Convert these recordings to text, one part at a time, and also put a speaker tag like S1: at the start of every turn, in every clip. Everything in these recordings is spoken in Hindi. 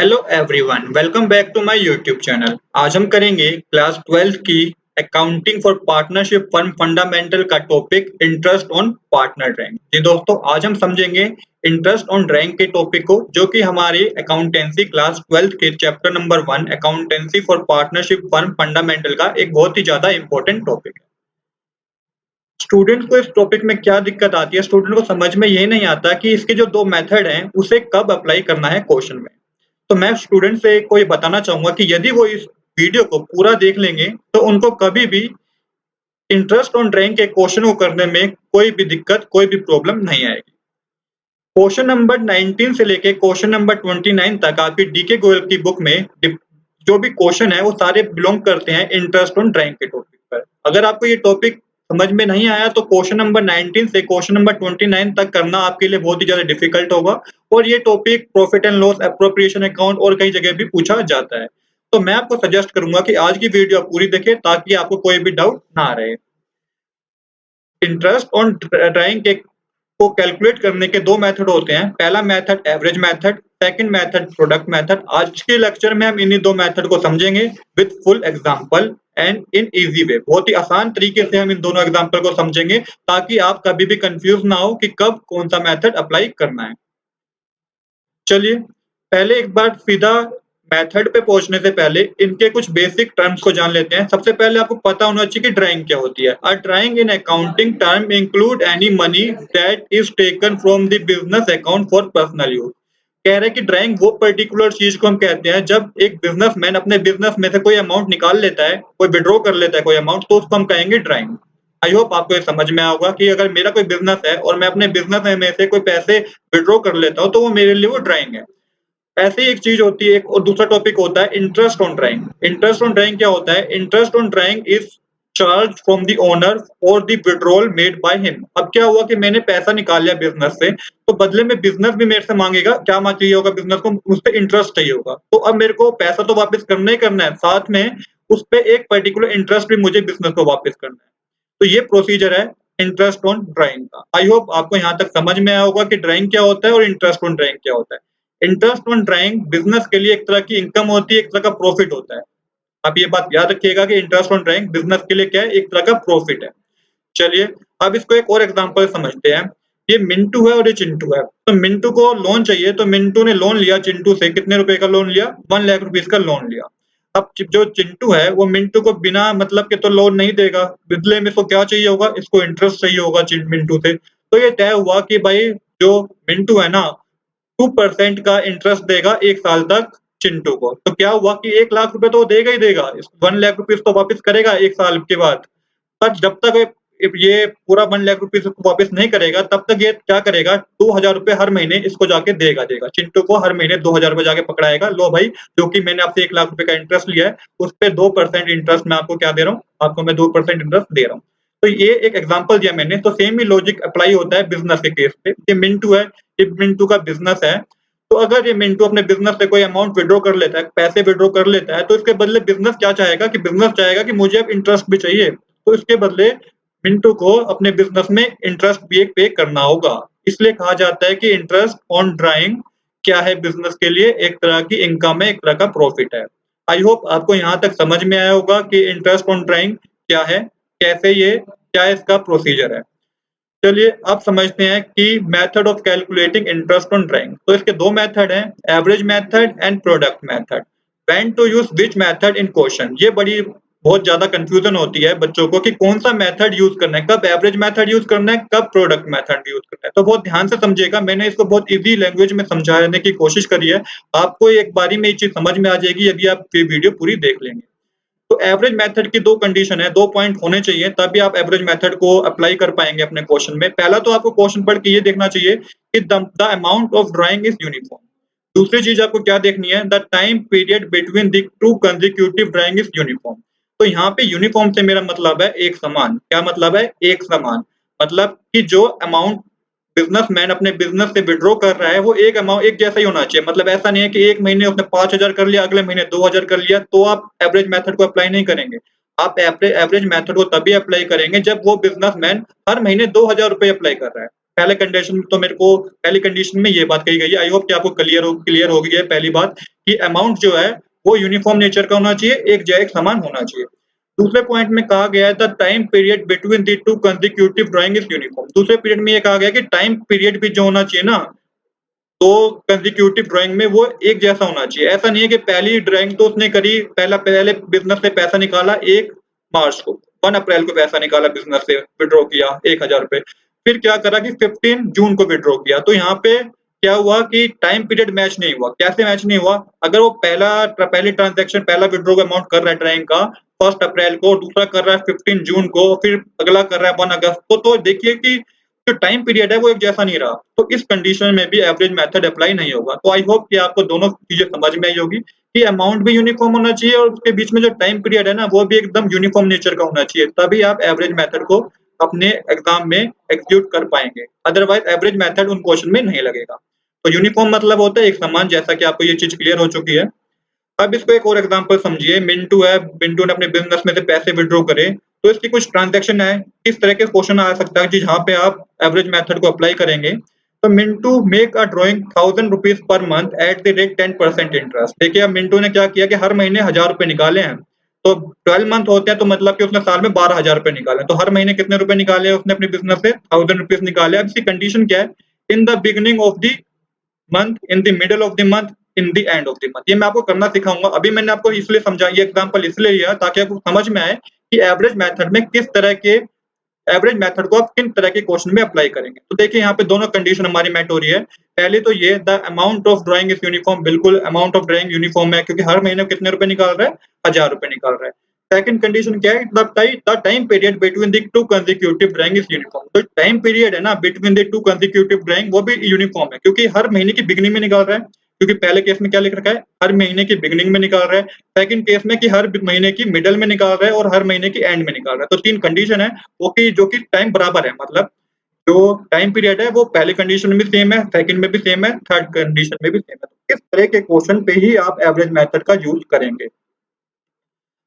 S1: Hello everyone, welcome back to my YouTube channel. आज हम करेंगे क्लास 12th की accounting for partnership firm fundamental का topic interest on partner rank. जी दोस्तों, आज हम समझेंगे इंटरेस्ट ऑन रैंक के टॉपिक को, जो कि हमारी अकाउंटेंसी क्लास 12th के chapter number 1 accountancy for partnership firm fundamental का एक बहुत ही ज्यादा इंपॉर्टेंट टॉपिक है। स्टूडेंट को इस टॉपिक में क्या दिक्कत आती है, स्टूडेंट को समझ में ये नहीं आता कि इसके जो दो मेथड हैं उसे कब अप्लाई करना है क्वेश्चन में। तो मैं स्टूडेंट से को ये बताना चाहूंगा कि यदि वो इस वीडियो को पूरा देख लेंगे तो उनको कभी भी इंटरेस्ट ऑन रैंक के क्वेश्चन को करने में कोई भी दिक्कत, कोई भी प्रॉब्लम नहीं आएगी। क्वेश्चन नंबर 19 से लेके क्वेश्चन नंबर 29 तक आपकी डीके गोयल की बुक में जो भी क्वेश्चन है वो सारे बिलोंग करते हैं इंटरेस्ट ऑन रैंक के टॉपिक पर। अगर आपको ये टॉपिक समझ में नहीं आया तो क्वेश्चन नंबर 19 से क्वेश्चन नंबर 29 तक करना आपके लिए बहुत ही ज्यादा डिफिकल्ट होगा। और ये topic profit and loss, appropriation account और कई जगह भी पूछा जाता है। तो मैं आपको सजेस्ट करूंगा कि आज की वीडियो आप पूरी देखें ताकि आपको कोई भी डाउट ना रहे। इंटरेस्ट ऑन रैंक को कैलकुलेट करने के दो मेथड होते हैं। पहला method average method, second method product method. आज के लेक्चर में हम इन्हीं दो मेथड को समझेंगे with full example and in easy way. बहुत ही आसान तरीके से हम इन दोनों एग्जांपल को समझेंगे ताकि आप कभी भी कंफ्यूज ना हो कि कब कौन सा मेथड अप्लाई करना है। चलिए पहले एक बार सीधा मेथड पे पहुंचने से पहले इनके कुछ बेसिक टर्म्स को जान लेते हैं। सबसे पहले आपको पता होना चाहिए कि ड्राइंग क्या होती है। A drawing in accounting term include any money that is taken from the business account for personal use. कह रहे हैं कि ड्राइंग वो पर्टिकुलर चीज को हम कहते हैं जब एक बिजनेसमैन अपने बिजनेस में से कोई अमाउंट निकाल लेता है, कोई विड्रॉ कर लेता है कोई अमाउंट, तो उसको हम कहेंगे ड्राइंग। आई होप आपको ये समझ में आएगा कि अगर मेरा कोई बिजनेस है और मैं अपने बिजनेस में से कोई पैसे विड्रॉ कर लेता हूँ तो वो मेरे लिए वो ड्राइंग है। ऐसी एक चीज होती है। एक और दूसरा टॉपिक होता है interest on drawing. Interest on drawing क्या होता है? Interest on drawing is charge from the owner और the withdrawal made by him. अब क्या हुआ कि मैंने पैसा निकाल लिया बिजनेस से, तो बदले में बिजनेस भी मेरे से मांगेगा। क्या चाहिए होगा बिजनेस को? मुझसे इंटरेस्ट चाहिए होगा। तो अब मेरे को पैसा तो वापस करना ही करना है, साथ में उस पे एक पर्टिकुलर इंटरेस्ट भी मुझे बिजनेस को वापस करना है। तो ये प्रोसीजर है इंटरेस्ट ऑन ड्राइंग का। आई होप आपको यहाँ तक समझ में आया होगा कि ड्राइंग क्या होता है और इंटरेस्ट ऑन ड्राइंग क्या होता है। इंटरेस्ट ऑन ड्राइंग बिजनेस के लिए एक तरह की इनकम होती है, एक तरह का प्रॉफिट होता है। आप ये बात याद रखिएगा कि इंटरेस्ट ऑन ड्राइंग बिजनेस के लिए क्या है? एक तरह का प्रॉफिट है। चलिए अब इसको एक और एग्जांपल समझते हैं। ये मिंटू है और ये चिंटू है। तो मिंटू को लोन चाहिए, तो मिंटू ने लोन लिया चिंटू से। कितने रुपए का लोन लिया? 1 लाख रुपीस का लोन लिया। अब जो चिंटू है वो मिंटू को बिना मतलब के तो लोन नहीं देगा। बदले में इसको क्या चाहिए होगा? इसको इंटरेस्ट चाहिए होगा मिंटू से। तो ये तय हुआ कि भाई जो मिंटू है ना 2% का इंटरेस्ट देगा 1 साल तक चिंटू को। तो क्या हुआ कि 1 लाख रुपए तो वो देगा ही देगा। 1 लाख रुपीस तो वापस करेगा 1 साल के बाद। पर जब तक ये पूरा 1 लाख रुपीस वापस नहीं करेगा तब तक ये क्या करेगा? 2000 रुपए हर महीने इसको जाके देगा। चिंटू को हर महीने 2000 रुपए जाके पकड़ाएगा। लो भाई, जो कि मैंने आपसे 1 लाख रुपए का इंटरेस्ट लिया है उस पे 2% इंटरेस्ट मैं आपको क्या दे रहा हूँ? आपको मैं 2% इंटरेस्ट दे रहा हूँ। तो ये एक एग्जांपल दिया मैंने। तो सेम ही लॉजिक अप्लाई होता है बिजनेस के केस पे। ये मिंटू है, ये मिंटू का बिजनेस है। तो अगर ये मिंटू अपने बिजनेस से कोई अमाउंट विड्रॉ कर लेता है, पैसे विड्रॉ कर लेता है, तो इसके बदले बिजनेस क्या चाहेगा कि बिजनेस चाहेगा कि मुझे अब इंटरेस्ट भी चाहिए। तो इसके बदले मिंटू को अपने बिजनेस में इंटरेस्ट भी एक पे करना होगा। इसलिए कहा जाता है कि इंटरेस्ट ऑन ड्राइंग क्या है? बिजनेस के लिए एक तरह की इनकम है, एक तरह का प्रॉफिट है। आई होप आपको यहाँ तक समझ में आया होगा कि इंटरेस्ट ऑन ड्राइंग क्या है, कैसे ये क्या इसका प्रोसीजर है। चलिए अब समझते हैं कि method of calculating interest on drawing. तो इसके दो मेथड हैं, average method and product method. When to use which method in question. ये बड़ी बहुत ज्यादा कंफ्यूजन होती है बच्चों को कि कौन सा मेथड यूज करना है, कब एवरेज मेथड यूज करना है, कब प्रोडक्ट मेथड यूज करना है। तो बहुत ध्यान से समझिएगा, मैंने इसको बहुत इजी लैंग्वेज में समझाने की कोशिश करी है। आपको एक बारी में ये चीज समझ में आ जाएगी यदि आप ये वीडियो पूरी देख लेंगे। तो एवरेज मेथड की दो कंडीशन है, 2 पॉइंट होने चाहिए तभी आप एवरेज मेथड को अप्लाई कर पाएंगे अपने क्वेश्चन में। पहला तो आपको क्वेश्चन पढ़ के ये देखना चाहिए कि the amount of drawing is uniform. दूसरी चीज आपको क्या देखनी है? The time period between the two consecutive drawing is uniform. तो यहाँ पे यूनिफॉर्म से मेरा मतलब है एक समान। क्या मतलब है? एक समान। मतलब कि जो अमाउंट बिजनेसमैन अपने बिजनेस से विड्रॉ कर रहा है वो एक अमाउंट एक जैसा ही होना चाहिए। मतलब ऐसा नहीं है कि एक महीने उसने 5000 कर लिया, अगले महीने 2000 कर लिया, तो आप एवरेज मेथड को अप्लाई नहीं करेंगे। आप एवरेज मेथड को तभी अप्लाई करेंगे जब वो बिजनेसमैन हर महीने 2000 रुपए अप्लाई कर रहा है। पहले कंडीशन तो मेरे को पहली कंडीशन में ये बात कही गई है। आई होप कि आपको क्लियर हो गई है पहली बात कि अमाउंट जो है वो यूनिफॉर्म नेचर का होना चाहिए, एक समान होना चाहिए। दूसरे पॉइंट में कहा गया है the time period between the two consecutive drawing is uniform. दूसरे पीरियड में ये कहा गया कि टाइम पीरियड भी जो होना चाहिए ना तो कंसेक्यूटिव ड्राइंग में वो एक जैसा होना चाहिए। ऐसा नहीं है कि पहली ड्राइंग तो उसने करी, पहले बिज़नेस से पैसा निकाला 1 मार्च को, 1 अप्रैल को पैसा निकाला बिज़नेस से, विथड्रॉ किया ₹1000। फिर क्या करा कि 15 जून को विथड्रॉ किया। तो यहाँ पे क्या हुआ कि टाइम पीरियड मैच नहीं हुआ। कैसे मैच नहीं हुआ? अगर वो पहली ट्रांज़ैक्शन पहला विथड्रॉ का अमाउंट कर रहा है ड्राइंग का 1 अप्रैल को, दूसरा कर रहा है 15 जून को, फिर अगला कर रहा है 1 अगस्त को, तो देखिए कि जो टाइम पीरियड है वो एक जैसा नहीं रहा। तो इस कंडीशन में भी एवरेज मेथड अप्लाई नहीं होगा। तो आई होप कि आपको दोनों चीज़ें समझ में आई होगी कि अमाउंट भी यूनिफॉर्म होना चाहिए और उसके बीच में जो टाइम पीरियड है ना वो भी एकदम यूनिफॉर्म नेचर का होना चाहिए। तभी आप एवरेज मेथड को अपने एग्जाम में एग्जीक्यूट कर पाएँगे। अदरवाइज़ एवरेज मेथड उन क्वेश्चन में नहीं लगेगा। तो यूनिफॉर्म मतलब होता है एक समान, जैसा कि आपको ये चीज़ क्लियर हो चुकी है। अब इसको एक और एग्जांपल समझिए। मिंटू है, मिंटू ने अपने बिज़नेस में से पैसे विथड्रॉ करे, तो इसकी कुछ ट्रांज़ैक्शन है। किस तरह के क्वेश्चन आ सकता है कि जहाँ पे आप एवरेज मेथड को अप्लाई करेंगे। तो Mintu make a drawing ₹1000 per month at the rate 10% interest. देखिए अब मिंटू ने क्या किया कि हर महीने ₹1000 निकाले हैं। तो 12 मंथ होते हैं तो मतलब कि उसने साल में ₹12000 निकाले। तो हर महीने कितने रुपए निकाले उसने अपने बिज़नेस से? ₹1000 निकाले। अब इसकी कंडीशन क्या है? In the beginning of the month, in the middle of the month, in the end of the month. ये मैं आपको करना सिखाऊँगा। अभी मैंने आपको इसलिए ये एग्जांपल इसलिए लिया ताकि आपको समझ में आए कि एवरेज मेथड में किस तरह के एवरेज मेथड को आप किन तरह के क्वेश्चन में अप्लाई करेंगे। तो देखिए यहाँ पे दोनों कंडीशन हमारी मेट हो रही है। पहली तो ये the amount of drawing is uniform, बिल्कुल अमाउंट ऑफ ड्राइंग यूनिफॉर्म है क्योंकि हर महीने कितने रुपए निकाल रहा है? ₹1000 निकाल रहा है। सेकंड कंडीशन क्या है? The time period between the two consecutive drawing is uniform. तो टाइम पीरियड है ना between the two consecutive drawing वो भी यूनिफॉर्म है क्योंकि हर महीने की बिगिनिंग में निकाल रहा है। क्योंकि पहले केस में क्या लिख रखा है? हर महीने की बिगिनिंग में निकाल रहा है। सेकंड केस में कि हर महीने की मिडल में निकाल रहा है और हर महीने की एंड में निकाल रहा है। तो 3 कंडीशन है वो कि जो कि टाइम बराबर है, मतलब जो टाइम पीरियड है वो पहली कंडीशन में भी सेम है, सेकंड में भी सेम है, थर्ड कंडीशन में भी सेम है। तो इस तरह के क्वेश्चन पे ही आप एवरेज मेथड का यूज़ करेंगे।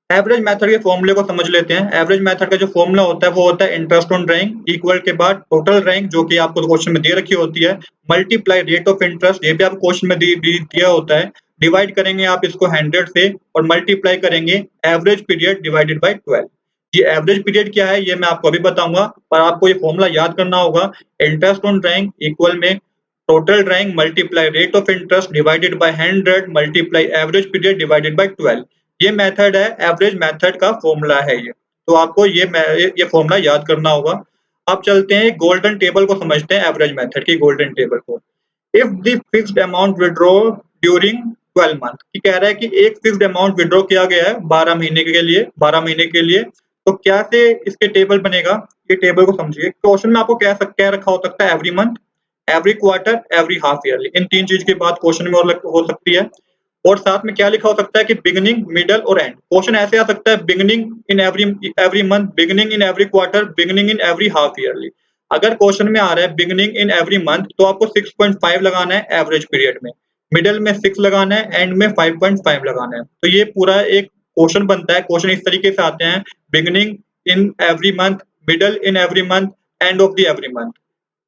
S1: एवरेज मेथड के फॉर्मूले को समझ लेते हैं। एवरेज मेथड का जो फॉर्मूला होता है वो होता है इंटरेस्ट ऑन ड्राइंग इक्वल के बाद टोटल ड्राइंग जो कि आपको क्वेश्चन में दे रखी होती है, मल्टीप्लाई रेट ऑफ इंटरेस्ट, ये भी आपको क्वेश्चन में दिया होता है। डिवाइड करेंगे आप इसको 100 से और मल्टीप्लाई करेंगे एवरेज पीरियड डिवाइडेड बाय 12। ये एवरेज पीरियड क्या है ये मैं आपको अभी बताऊंगा, पर आपको ये फॉर्मूला याद करना होगा। इंटरेस्ट ऑन ड्राइंग इक्वल में total drawing multiply rate of interest divided by 100 multiply average period divided by 12। ये मेथड है, एवरेज मेथड का फॉर्मूला है ये। तो आपको ये फॉर्मूला याद करना होगा। अब चलते हैं गोल्डन टेबल को समझते हैं, एवरेज मेथड की गोल्डन टेबल को। If the fixed amount withdraw during 12 month, कि कह रहा है कि एक फिक्स्ड अमाउंट विथड्रॉ किया गया है 12 महीने के लिए, तो कैसे इसके टेबल बनेगा? ये टेबल को समझिए। क्वेश्चन में आपको क्या रखा हो सकता है? Every month, every quarter, every half yearly. इन 3 चीज की बात क्वेश्चन में और हो सकती है। और साथ में क्या लिखा हो सकता है कि बिगिनिंग, मिडल और एंड। क्वेश्चन ऐसे आ सकता है beginning in every month, beginning in every quarter, beginning in every half yearly. अगर क्वेश्चन में आ रहा है बिगिनिंग इन एवरी मंथ तो आपको 6.5 लगाना है एवरेज पीरियड में, मिडल में 6 लगाना है, एंड में 5.5 लगाना है। तो ये पूरा एक क्वेश्चन बनता है। क्वेश्चन इस तरीके से आते हैं beginning in every month, middle in every month, end of the every month,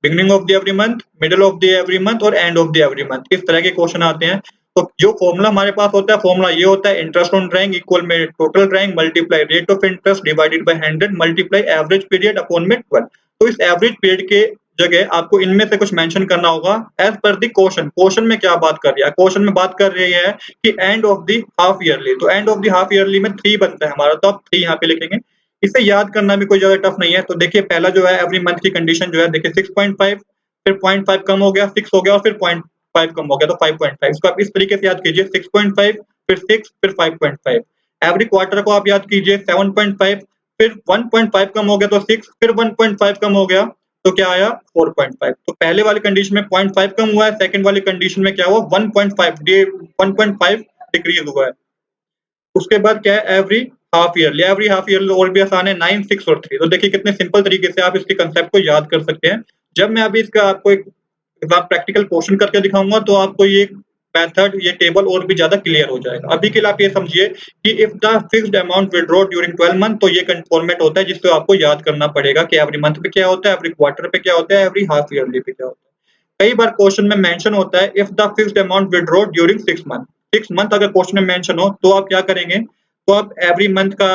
S1: beginning of the every month, middle of the every month और end of the every month. इस तरह के क्वेश्चन आते हैं। तो जो फॉर्मूला हमारे पास होता है, फॉर्मूला ये होता है इंटरेस्ट ऑन ड्राइंग इक्वल में total drawing multiply rate of interest divided by 100 multiply average period upon में 12। तो इस एवरेज पीरियड के जगह आपको इनमें से कुछ मेंशन करना होगा as per the question. Question में क्या बात कर रही है? क्वेश्चन में बात कर रही है कि end of the half yearly. तो end of the half yearly में 3 बनता है हमारा, तो आप 3 यहाँ पे लिखेंगे। इसे याद करना भी कोई ज्यादा टफ नहीं है। तो देखिए पहला जो है एवरी मंथ की कंडीशन जो है, देखिए 6.5, फिर 0.5 कम हो गया, 6 हो गया और फिर 0.5 कम हो गया तो 5.5। इसको आप इस तरीके से याद कीजिए 6.5 फिर 6 फिर 5.5। एवरी क्वार्टर को आप याद कीजिए 7.5, फिर 1.5 कम हो गया तो 6, फिर 1.5 कम हो गया तो क्या आया? 4.5। तो पहले वाली कंडीशन में 0.5 कम हुआ है, सेकंड वाली कंडीशन में क्या हुआ? 1.5 डिक्रीज हुआ है। उसके बाद क्या है? Every half yearly. Every half yearly और भी आसान है, 9, 6 और 3। तो देखिए कितने सिंपल तरीके से आप इसके कंसेप्ट को याद कर सकते हैं। जब मैं अभी इसका आपको एक प्रैक्टिकल क्वेश्चन करके दिखाऊंगा तो आपको ये मेथड ये टेबल और भी ज़्यादा क्लियर हो जाएगा। अभी के लिए आप ये समझिए कि if the fixed amount withdraw during 12 month, तो ये फॉर्मेट होता है जिसको आपको याद करना पड़ेगा कि एवरी मंथ पे क्या होता है, एवरी क्वार्टर पे क्या होता है, एवरी हाफ ईयरली पे क्या होता है। कई बार क्वेश्चन में मेंशन होता है if the fixed amount withdraw during 6 month. 6 month अगर क्वेश्चन में मेंशन हो तो आप क्या करेंगे, तो आप एवरी मंथ का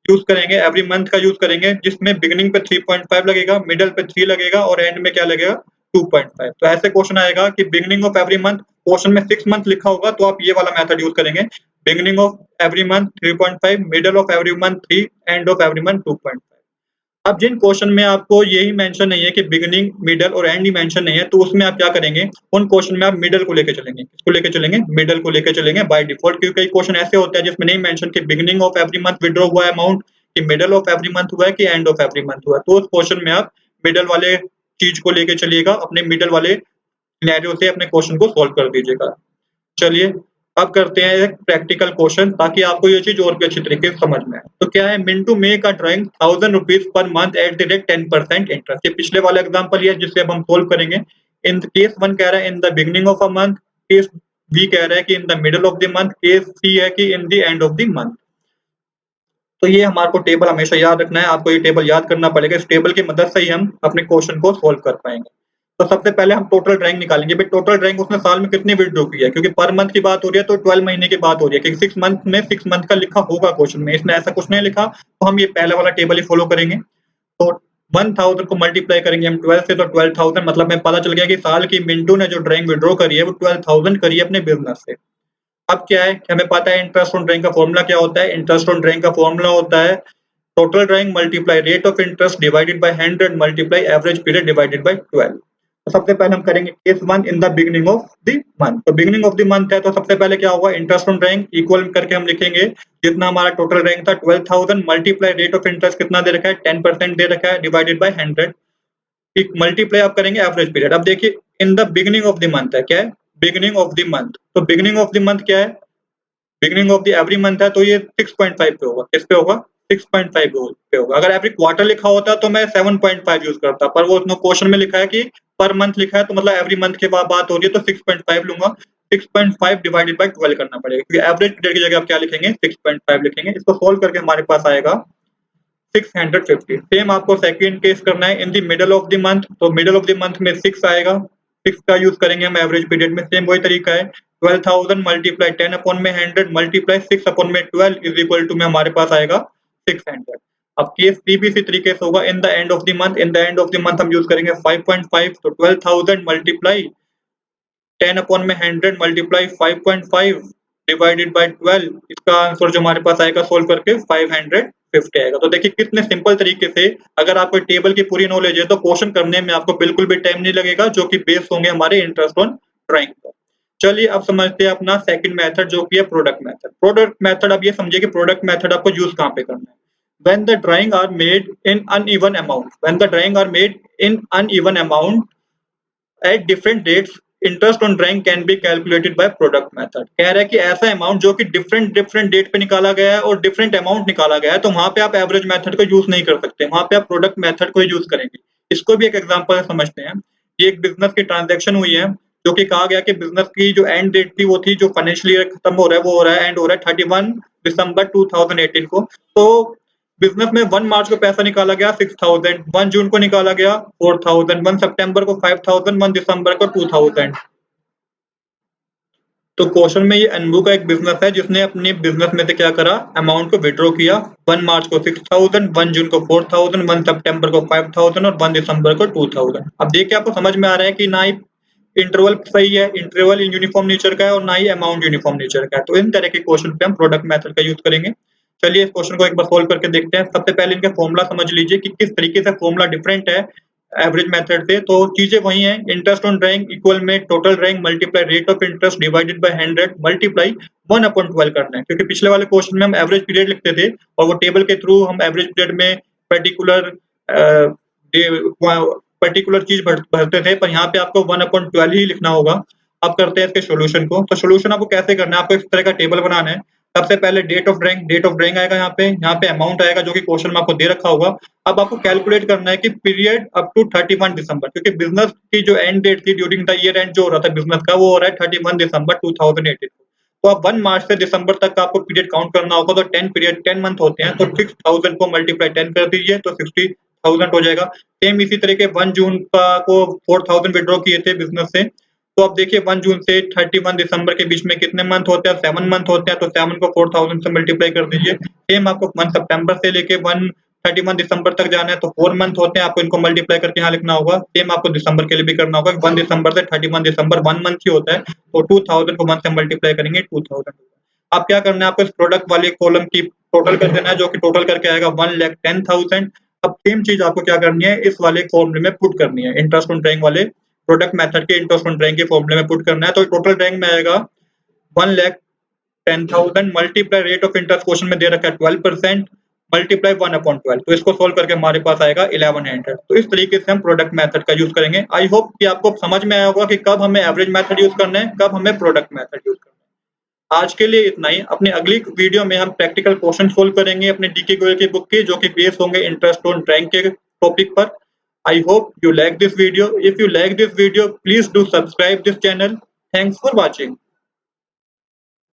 S1: यूज़ करेंगे, एवरी मंथ का यूज़ करेंगे जिसमें बिगिनिंग पे 3.5 लगेगा, मिडल पे 3 लगेगा और एंड में क्या लगेगा 2.5। तो ऐसे क्वेश्चन आएगा कि beginning of every month, question में 6 मंथ लिखा होगा तो आप ये वाला मेथड यूज़ करेंगे, beginning of every month 3.5, middle of every month 3, end of every month 2.5। अब जिन क्वेश्चन में आपको यही मेंशन नहीं है कि बिगिनिंग, मिडल और एंड ही मेंशन नहीं है, तो उसमें आप क्या करेंगे, उन क्वेश्चन में आप मिडल को लेके चलेंगे। किसको लेके चलेंगे? मिडल को लेके चलेंगे बाय डिफॉल्ट, क्योंकि कई क्वेश्चन ऐसे होते हैं जिसमें नहीं मेंशन कि beginning of every month withdraw हुआ है अमाउंट, कि मिडल ऑफ एवरी मंथ हुआ है, कि एंड ऑफ एवरी मंथ हुआ है। तो उस क्वेश्चन में आप मिडल वाले चीज को लेके चलिएगा, अपने मिडल वाले सिनेरियो से अपने क्वेश्चन को सॉल्व कर दीजिएगा। चलिए अब करते हैं एक प्रैक्टिकल क्वेश्चन, ताकि आपको ये चीज और भी अच्छी तरीके से समझ में आए। तो क्या है, Mintu make a drawing 1000 rupees per month at the rate 10% interest. ये पिछले वाला एग्जांपल है जिससे अब हम सोल्व करेंगे। इन केस 1 कह रहा है in the beginning of a month, case B कह रहा है कि in the middle of the month, case C है कि in the end of the month. तो ये हमारे को टेबल हमेशा याद रखना है, आपको ये टेबल याद करना पड़ेगा। इस टेबल की मदद से ही हम अपने क्वेश्चन को सोल्व कर पाएंगे। तो सबसे पहले हम टोटल ड्राइंग निकालेंगे। भाई टोटल ड्राइंग उसने साल में कितनी विथड्रॉ की है, क्योंकि पर मंथ की बात हो रही है तो 12 महीने की बात हो रही है, क्योंकि 6 मंथ में 6 मंथ का लिखा होगा क्वेश्चन में, इसने ऐसा कुछ नहीं लिखा, तो हम ये पहला वाला टेबल ही फॉलो करेंगे। तो 1000 को मल्टीप्लाई करेंगे हम 12 से, तो 12,000 मतलब हमें पता चल गया कि साल की मिंटू ने जो ड्राइंग विथड्रॉ करी है वो 12,000 करी है अपने बिजनेस से। अब क्या है कि हमें पता है इंटरेस्ट ऑन ड्राइंग का फॉर्मूला क्या होता है। इंटरेस्ट ऑन ड्राइंग का फॉर्मूला होता है total drawing multiply rate of interest divided by 100 multiply average period divided by 12। तो सबसे पहले हम करेंगे case 1 in the beginning of the month. तो बिगिनिंग ऑफ द मंथ है तो सबसे पहले क्या होगा, इंटरेस्ट ऑन ड्राइंग इक्वल करके हम लिखेंगे जितना हमारा टोटल ड्राइंग था 12,000 मल्टीप्लाई रेट ऑफ इंटरेस्ट कितना दे रखा है 10% दे रखा है डिवाइडेड बाय 100, एक मल्टीप्लाई आप करेंगे एवरेज पीरियड। अब देखिए इन the beginning of the month है, क्या है बिगिनिंग ऑफ द मंथ। तो बिगिनिंग ऑफ द मंथ क्या है, beginning of the every month है, तो ये 6.5 पे होगा। किस पे होगा? 6.5 पे होगा। अगर एवरी क्वार्टर लिखा होता तो मैं 7.5 यूज करता, पर वो उसने क्वेश्चन में लिखा है कि पर मंथ लिखा है, तो मतलब एवरी मंथ के बाद बात हो रही है तो 6.5 लूंगा। 6.5 डिवाइडेड बाय 12 करना पड़ेगा, क्योंकि एवरेज पीरियड की जगह आप क्या लिखेंगे 6.5 लिखेंगे। इसको सोल्व करके हमारे पास आएगा 650। सेम आपको सेकंड केस करना है in the middle of the month. तो मिडल ऑफ द मंथ में 6 आएगा, 6 का यूज करेंगे हम एवरेज पीरियड में। सेम वही तरीका है 12,000 मल्टीप्लाई 10 अपॉन में 100 मल्टीप्लाई 6 अपॉन में 12 इज इक्वल टू में हमारे पास आएगा 600। अब केस सी भी इसी तरीके से होगा इन the end of the month. In the end of the month हम यूज करेंगे 5.5। तो 12,000 मल्टीप्लाई 10 अपॉन में 100 मल्टीप्लाई 5.5 डिवाइडेड बाय 12, इसका आंसर जो हमारे पास आएगा सोल्व करके 550 आएगा। तो देखिए कितने सिंपल तरीके से, अगर आपको टेबल की पूरी नॉलेज है तो क्वेश्चन करने में आपको बिल्कुल भी टाइम नहीं लगेगा, जो कि बेस होंगे हमारे इंटरेस्ट ऑन ड्राइंग पर। चलिए अब समझते हैं अपना सेकंड मेथड जो कि है प्रोडक्ट मेथड। प्रोडक्ट मेथड अब ये समझिए कि प्रोडक्ट मेथड आपको यूज कहाँ पे करना है। When the drawing are made in uneven amount, when the drawing are made in uneven amount at different dates, interest on drawing can be calculated by product method. कह रहा है कि ऐसा अमाउंट जो कि डिफरेंट डेट पे निकाला गया है और डिफरेंट अमाउंट निकाला गया है, तो वहां पे आप एवरेज मेथड को यूज नहीं कर सकते, वहां पे आप प्रोडक्ट मेथड को यूज करेंगे। इसको भी एक एग्जांपल समझते हैं। ये एक बिजनेस की ट्रांजैक्शन हुई है, जो कि कहा गया कि बिजनेस की जो एंड डेट थी वो थी, जो फाइनेंशियल ईयर खत्म हो रहा है वो हो रहा है एंड हो रहा है 31 दिसंबर 2018 को। तो बिजनेस में 1 मार्च को पैसा निकाला गया 6,000, 1 जून को निकाला गया 4,000, 1 सितंबर को 5,000, 1 दिसंबर को 2,000। तो क्वेश्चन में ये अनबू का एक बिजनेस है जिसने अपने बिजनेस में से क्या करा, अमाउंट को विड्रॉ किया। 1 मार्च को 6,000, 1 जून को 4,000, 1 सितंबर को 5,000 और 1 दिसंबर को 2,000। अब देखिए आपको समझ में आ रहा है कि ना ही इंटरवल सही है, इंटरवल यूनिफॉर्म नेचर का है, और ना ही अमाउंट यूनिफॉर्म नेचर का है। तो इन तरह के क्वेश्चन पे हम प्रोडक्ट मेथड का यूज करेंगे। चलिए इस क्वेश्चन को एक बार सोल्व करके देखते हैं। सबसे पहले इनका फॉर्मूला समझ लीजिए कि किस तरीके से फॉर्मूला डिफरेंट है एवरेज मेथड से। तो चीजें वही हैं, इंटरेस्ट ऑन ड्राइंग इक्वल में total drawing multiply rate of interest divided by 100 multiply 1/12 करना है, क्योंकि पिछले वाले क्वेश्चन में हम एवरेज पीरियड लिखते थे और वो टेबल के थ्रू हम एवरेज पीरियड में पर्टिकुलर पर्टिकुलर चीज भरते थे, पर यहाँ पे आपको 1/12 ही लिखना होगा। अब करते हैं इसके सोल्यूशन को। तो सोल्यूशन आपको कैसे करना है, आपको इस तरह का टेबल बनाना है। सबसे पहले डेट ऑफ ड्राइंग आएगा यहाँ पे अमाउंट आएगा जो कि क्वेश्चन में आपको दे रखा होगा। अब आपको कैलकुलेट करना है कि पीरियड अप टू 31 दिसंबर, क्योंकि बिजनेस की जो एंड डेट थी ड्यूरिंग द ईयर एंड जो हो रहा था बिजनेस का, वो हो रहा है 31 दिसंबर 2018। तो अब 1 मार्च से दिसंबर तक का आपको पीरियड काउंट करना होगा। तो 10 मंथ होते हैं, तो 6000 को मल्टीप्लाई 10 कर दीजिए तो 60,000 हो जाएगा। सेम इसी तरीके 1 जून का को 4000 विथड्रॉ किए थे बिजनेस से। तो अब देखिए 1 जून से 31 दिसंबर के बीच में कितने मंथ होते हैं? 7 मंथ होते हैं, तो 7 को 4000 से मल्टीप्लाई कर दीजिए। सेम आपको मंथ सितंबर से लेके 31 दिसंबर तक जाना है, तो 4 मंथ होते हैं, आपको इनको मल्टीप्लाई करके यहाँ लिखना होगा। सेम आपको दिसंबर के लिए भी करना होगा। 1 दिसंबर से 31 दिसंबर 1 मंथ ही होता है, तो 2000 को मंथ से मल्टीप्लाई करेंगे 2000। अब क्या करना है आपको? इस प्रोडक्ट वाले कॉलम की टोटल कर देना है, जो कि टोटल करके आएगा 1,10,000। अब सेम चीज आपको क्या करनी है? इस वाले फॉर्मूले में पुट करनी है, इंटरेस्ट ऑन ड्राइंग वाले प्रोडक्ट मेथड के इंटरेस्ट ऑन ड्राइंग के फॉर्मूले में पुट करना है। तो टोटल ड्राइंग में आएगा 1,10,000 multiply rate of interest question में दे रखा है 12%, मल्टीप्लाई 1/12। तो इसको सोल्व करके हमारे पास आएगा 1100। तो इस तरीके से हम प्रोडक्ट मेथड का यूज करेंगे। आई होप कि आपको समझ में आया होगा कि कब हमें एवरेज मेथड यूज करना है, कब हमें प्रोडक्ट मेथड यूज करना है। आज के लिए इतना ही। अपनी अगली वीडियो में हम प्रैक्टिकल क्वेश्चन सोल्व करेंगे अपने डीके गोयल की बुक की, जो कि बेस होंगे इंटरेस्ट ऑन ड्राइंग के टॉपिक पर। I hope you like this video. If you like this video, please do subscribe this channel. Thanks for watching.